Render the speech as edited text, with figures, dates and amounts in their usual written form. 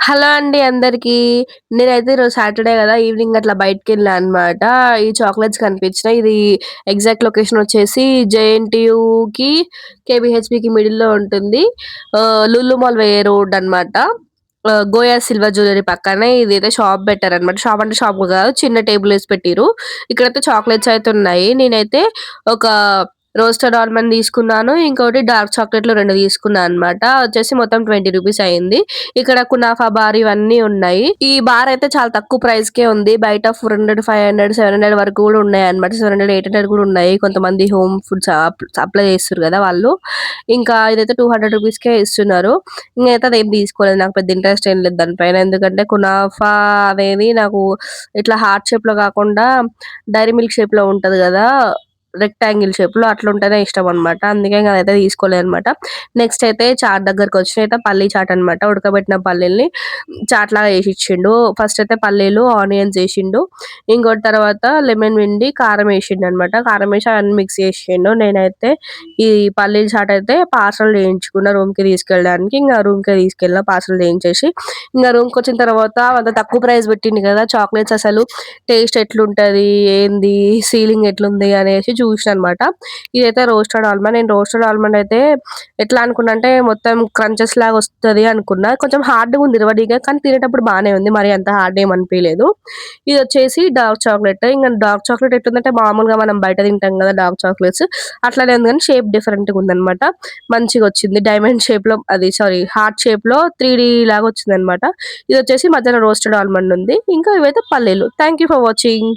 Hello అండి అందరికి. నేనైతే ఈరోజు సాటర్‌డే గదా! ఈవినింగ్ అట్లా బయటికెళ్ళా అనమాట. ఈ చాక్లెట్స్ కనిపించినాయి. ఇది ఎగ్జాక్ట్ లొకేషన్ వచ్చేసి జేఎన్‌టీయూకి, కేబీహెచ్‌బీకి మిడిల్‌లో ఉంటుంది. లులు మాల్ వేరే రోడ్ అనమాట. గోయా సిల్వర్ జ్యువెల్లరీ పక్కనే ఇదైతే షాప్ పెట్టారనమాట. షాప్ అంటే షాప్ కాదు. చిన్న టేబుల్ ఏసి పెట్టిర్రు. ఇక్కడైతే చాక్లెట్స్ అయితే ఉన్నాయి. నేనైతే ఒక రోస్టెడ్ ఆల్మండ్ తీసుకున్నాను. ఇంకోటి డార్క్ చాక్లెట్‌లో 2 తీసుకున్నా అనమాట. వచ్చేసి మొత్తం రూ. 20 అయింది. ఇక్కడ కునాఫా బార్ ఇవన్నీ ఉన్నాయి. ఈ బార్ అయితే చాలా తక్కువ ప్రైస్‌కే ఉంది. బయట 400, 500, 700 వరకు కూడా ఉన్నాయన్నమాట. 700, 800 కూడా ఉన్నాయి. కొంతమంది హోమ్ ఫుడ్స్ సప్లై చేస్తుర్రు కదా వాళ్ళు. ఇంకా ఇదైతే రూ. 200కే ఇస్తున్నారు. నేనైతే అదేం తీసుకోలేదు. నాకు పెద్ద ఇంట్రెస్ట్ ఏం లేదు దానిపైన. ఎందుకంటే కునాఫా అనేది నాకు ఇట్లా హార్ట్ షేప్‌లో కాకుండా డైరీ మిల్క్ షేప్‌లో ఉంటది కదా! రెక్టాంగిల్ షేప్‌లో అట్లుంటేనే ఇష్టమనమాట. అందుకే ఇంక అదైతే తీసుకోలేదనమాట. నెక్స్ట్ అయితే చాట్ దగ్గరకొచ్చిన. అయితే పల్లీ చాట్ అనమాట. ఉడకబెట్టిన పల్లీల్ని చాట్‌లాగా చేసిచ్చిండు. ఫస్ట్ అయితే పల్లీలు, ఆనియన్స్ ఏసిండు. ఇంకోటి తర్వాత లెమన్ పిండి, కారం ఏసిండనమాట. కారం ఏసి అవన్నీ మిక్స్ చేసిండు. నేనైతే ఈ పల్లీల చాట్ అయితే పార్సల్ చేయించుకున్న రూమ్‌కి తీసుకెళ్ళడానికి. ఇంగ రూమ్‌కే తీసుకెళ్ళిన పార్సల్ చేయించేసి. ఇంగ రూమ్‌కొచ్చిన తర్వాత అంత తక్కువ ప్రైస్ పెట్టిండు కదా! చాక్లెట్స్ అసలు టేస్ట్ ఎట్లుంటది? ఏంది? సీలింగ్ ఎట్లుంది? అనేసి చూసినా అనమాట. ఇదైతే రోస్టెడ్ ఆల్మండ్. నేను రోస్టెడ్ ఆల్మండ్ అయితే ఎట్లా అనుకున్నా అంటే మొత్తం క్రంచెస్ లాగా వస్తది అనుకున్నా. కొంచెం హార్డ్‌గా ఉంది ఇరవడిగా. కానీ తినేటప్పుడు బానే ఉంది. మరి అంత హార్డ్ ఏమి అనిపియలేదు. ఇదొచ్చేసి డార్క్ చాక్లేట్. ఇంక డార్క్ చాక్లేట్ ఎట్లుందంటే మామూలుగా మనం బయట తింటాం కదా! డార్క్ చాక్లేట్స్ అట్లనే ఉంది కానీ షేప్ డిఫరెంట్‌గా ఉందనమాట. మంచిగొచ్చింది. డైమండ్ షేప్‌లో అది సారీ హార్ట్ షేప్‌లో 3 లాగా వచ్చిందనమాట. ఇదొచ్చేసి మధ్యలో రోస్టెడ్ ఆల్మండ్ ఉంది. ఇంకా ఇవైతే పల్లీలు. Thank you for watching.